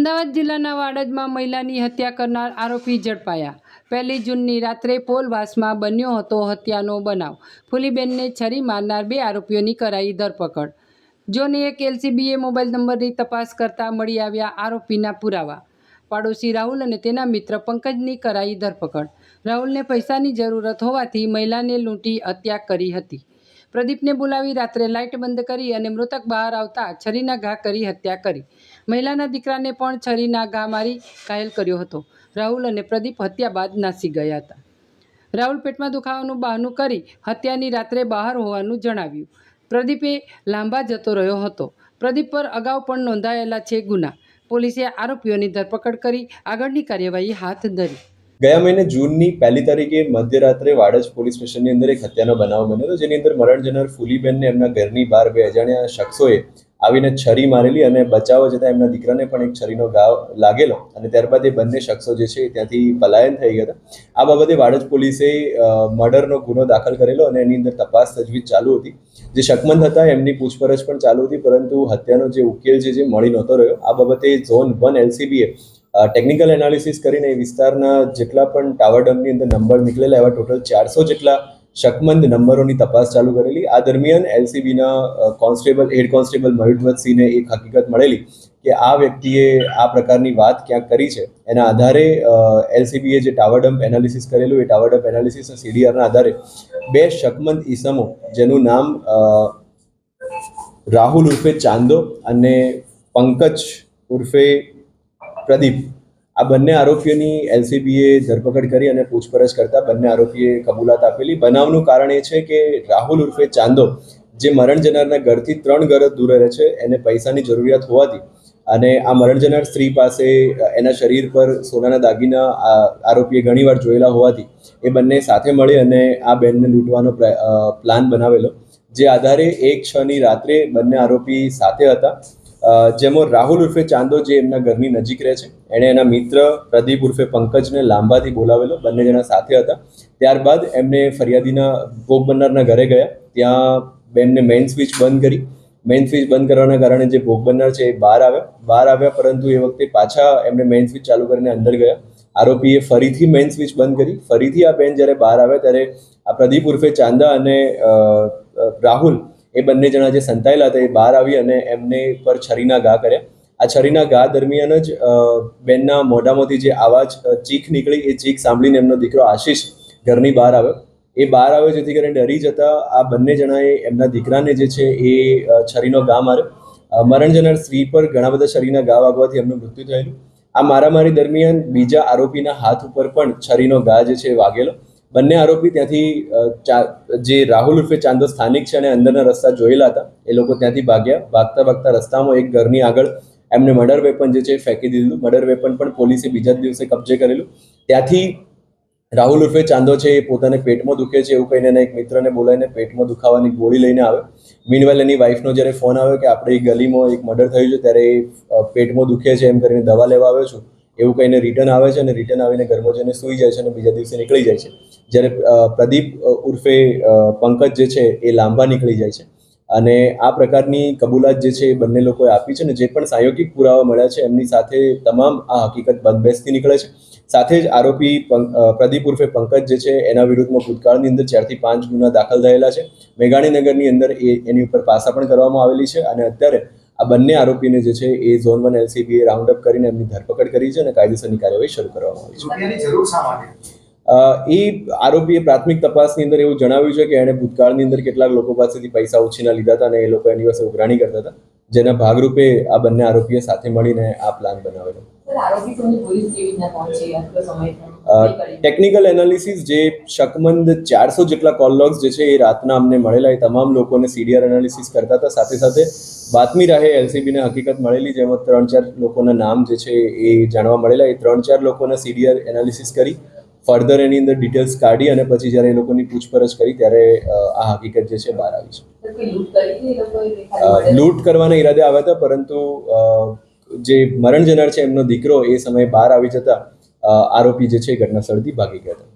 અમદાવાદ જિલ્લાના વાડજમાં મહિલાની હત્યા કરનાર આરોપી ઝડપાયા। 1 જૂનની રાત્રે પોલવાસમાં બન્યો હતો હત્યાનો બનાવ। ફુલીબેનને છરી મારનાર 2 આરોપીઓની કરાઈ ધરપકડ। ઝોન 1 LCBએ મોબાઈલ નંબરની તપાસ કરતા મળી આવ્યા આરોપીના પુરાવા। પાડોશી રાહુલ અને તેના મિત્ર પંકજની કરાઈ ધરપકડ। રાહુલને પૈસાની જરૂરત હોવાથી મહિલાને લૂંટી હત્યા કરી હતી। પ્રદીપને બોલાવી રાત્રે લાઇટ બંધ કરી અને મૃતક બહાર આવતા છરીના ઘા કરી હત્યા કરી। મહિલાના દીકરાને પણ છરીના ઘા મારી ઘાયલ કર્યો હતો। રાહુલ અને પ્રદીપ હત્યા બાદ નાસી ગયા હતા। રાહુલ પેટમાં દુખાવાનું બહાનું કરી હત્યાની રાત્રે બહાર હોવાનું જણાવ્યું। પ્રદીપે લાંબા જતો રહ્યો હતો। પ્રદીપ પર અગાઉ પણ નોંધાયેલા છે ગુના। પોલીસે આરોપીઓની ધરપકડ કરી આગળની કાર્યવાહી હાથ ધરી। ગયા મહિને જૂનની 1 તારીખે મધ્યરાત્રે વાડજ પોલીસ સ્ટેશનની અંદર એક હત્યાનો બનાવ બન્યો હતો, જેની અંદર મરણ જનાર ફુલીબેનને એમના ઘરની બહાર 2 અજાણ્યા શખ્સોએ આવીને છરી મારેલી અને બચાવવા જતાં એમના દીકરાને પણ એક છરીનો ઘા લાગેલો અને ત્યારબાદ એ બંને શખ્સો જે છે ત્યાંથી પલાયન થઈ ગયા હતા। આ બાબતે વાડજ પોલીસે મર્ડરનો ગુનો દાખલ કરેલો અને એની અંદર તપાસ તજવીજ ચાલુ હતી। જે શકમંદ હતા એમની પૂછપરછ પણ ચાલુ હતી, પરંતુ હત્યાનો જે ઉકેલ છે જે મળી નહોતો રહ્યો। આ બાબતે ઝોન 1 LCBએ ટેકનિકલ એનાલિસિસ કરીને વિસ્તારના જેટલા પણ ટાવર ડમ્પની અંદર નંબર નીકળેલા એવા ટોટલ 400 જેટલા શકમંદ નંબરોની તપાસ ચાલુ કરેલી। આ દરમિયાન LCBના હેડ કોન્સ્ટેબલ મયુરધ્વજસિંહને એક હકીકત મળેલી કે આ વ્યક્તિએ આ પ્રકારની વાત ક્યાંક કરી છે। એના આધારે LCBએ જે ટાવર ડમ્પ એનાલિસિસ કરેલું, એ ટાવર ડમ્પ એનાલિસિસના CDRના આધારે 2 શકમંદ ઈસમો, જેનું નામ રાહુલ ઉર્ફે ચાંદો અને પંકજ ઉર્ફે પ્રદીપ, આ બંને આરોપીઓની LCBએ ધરપકડ કરી અને પૂછપરછ કરતા બંને આરોપીએ કબૂલાત આપેલી। બનાવનું કારણ એ છે કે રાહુલ ઉર્ફે ચાંદો, જે મરણ જનારના ઘરથી 3 ઘર દૂર રહે છે, એને પૈસાની જરૂરિયાત હોવાથી અને આ મરણ જનાર સ્ત્રી પાસે એના શરીર પર સોનાના દાગીના આરોપીએ ઘણીવાર જોયેલા હોવાથી એ બંને સાથે મળી અને આ બેનને લૂંટવાનો પ્લાન બનાવેલો। જે આધારે 1/6ની રાત્રે બંને આરોપી સાથે હતા, જેમાં રાહુલ ઉર્ફે ચાંદો, જે એમના ઘરની નજીક રહે છે, એણે એના મિત્ર પ્રદીપ ઉર્ફે પંકજને લાંબાથી બોલાવેલો। બંને જણા સાથે હતા। ત્યારબાદ એમને ફરિયાદીના ભોગ બનનારના ઘરે ગયા। ત્યાં બેનને મેઇન સ્વિચ બંધ કરી। મેઇન સ્વિચ બંધ કરવાના કારણે જે ભોગ બનનાર છે એ બહાર આવ્યા, પરંતુ એ વખતે પાછા એમને મેઇન સ્વિચ ચાલુ કરીને અંદર ગયા। આરોપીએ ફરીથી મેઇન સ્વિચ બંધ કરી। ફરીથી આ બેન જ્યારે બહાર આવ્યા ત્યારે આ પ્રદીપ ઉર્ફે ચાંદા અને રાહુલ, એ બંને જણા જે સંતાયેલા હતા, એ બહાર આવી અને એમને પર છરીના ઘા કર્યા। આ છરીના ઘા દરમિયાન જ બેનના મોઢામાંથી જે આવાજ ચીખ નીકળી, એ ચીખ સાંભળીને એમનો દીકરો આશીષ ઘરની બહાર આવ્યો। એ બહાર આવ્યો, જેથી કરીને ડરી જતા આ બંને જણાએ એમના દીકરાને જે છે એ છરીનો ઘા માર્યો। મરણ જનાર સ્ત્રી પર ઘણા બધા છરીના ઘા વાગવાથી એમનું મૃત્યુ થયેલું। આ મારામારી દરમિયાન બીજા આરોપીના હાથ ઉપર પણ છરીનો ઘા જે છે એ વાગેલો। બંને આરોપી ત્યાંથી જે રાહુલ ઉર્ફે ચાંદો સ્થાનિક છે અને અંદરના રસ્તા જોયેલા હતા, એ લોકો ત્યાંથી ભાગ્યા। ભાગતા રસ્તામાં એક ઘરની આગળ એમને મર્ડર વેપન જે છે એ ફેંકી દીધેલું। મર્ડર વેપન પણ પોલીસે બીજા જ દિવસે કબજે કરેલું। ત્યાંથી રાહુલ ઉર્ફે ચાંદો છે એ પોતાને પેટમાં દુખે છે એવું કહીને એના એક મિત્રને બોલાવીને પેટમાં દુખાવાની ગોળી લઈને આવે। મીનવાઇલ એની વાઈફનો જ્યારે ફોન આવ્યો કે આપણે ગલીમાં એક મર્ડર થયું છે, ત્યારે એ પેટમાં દુખે છે એમ કરીને દવા લેવા આવ્યો છું એવું કહીને રિટર્ન આવે છે અને રિટર્ન આવીને ઘરમાં જઈને સૂઈ જાય છે અને બીજા દિવસે નીકળી જાય છે। જ્યારે પ્રદીપ ઉર્ફે પંકજ જે છે એ લાંબા નીકળી જાય છે અને આ પ્રકારની કબૂલાત જે છે એ બંને લોકોએ આપી છે। અને જે પણ પ્રાયોગિક પુરાવા મળ્યા છે એમની સાથે તમામ આ હકીકત બંધબેસતી નીકળે છે। સાથે જ આરોપી પ્રદીપ ઉર્ફે પંકજ જે છે એના વિરુદ્ધમાં ભૂતકાળની અંદર 4 થી 5 ગુના દાખલ થયેલા છે। મેઘાણીનગરની અંદર એની ઉપર પાસા પણ કરવામાં આવેલી છે અને અત્યારે આ બંને આરોપીને જે છે એ ઝોન 1 LCBએ રાઉન્ડ અપ કરીને એમની ધરપકડ કરી છે અને કાયદેસરની કાર્યવાહી શરૂ કરવામાં આવી છે। એ આરોપીએ પ્રાથમિક તપાસની અંદર એવું જણાવ્યું છે કે એણે ભૂતકાળની અંદર કેટલાક લોકો પાસેથી પૈસા ઉછીના લીધા હતા અને એ લોકો એની પાસે ઉઘરાણી કરતા હતા, જેના ભાગરૂપે આ બંને આરોપીએ સાથે મળીને આ પ્લાન બનાવેલો। ટેકનિકલ એનાલિસિસ, જે શકમંદ 400 જેટલા કોલ લોગ્સ જે છે એ રાતના અમને મળેલા, એ તમામ લોકોને CDR એનાલિસિસ કરતા હતા। સાથે સાથે બાતમી રાહે LCBને હકીકત મળેલી, જેમાં 3-4 લોકોના નામ જે છે એ જાણવા મળેલા। એ 3-4 લોકોના CDR એનાલિસિસ કરી ફર્ધર એની અંદર ડિટેલ્સ કાઢી અને પછી જ્યારે એ લોકોની પૂછપરછ કરી ત્યારે આ હકીકત જે છે બહાર આવી છે। લૂંટ કરવાના ઈરાદે આવ્યા હતા, પરંતુ જે મરણ જનાર છે એમનો દીકરો એ સમયે બહાર આવી જતા આરોપી જે છે ઘટના સ્થળથી ભાગી ગયા હતા।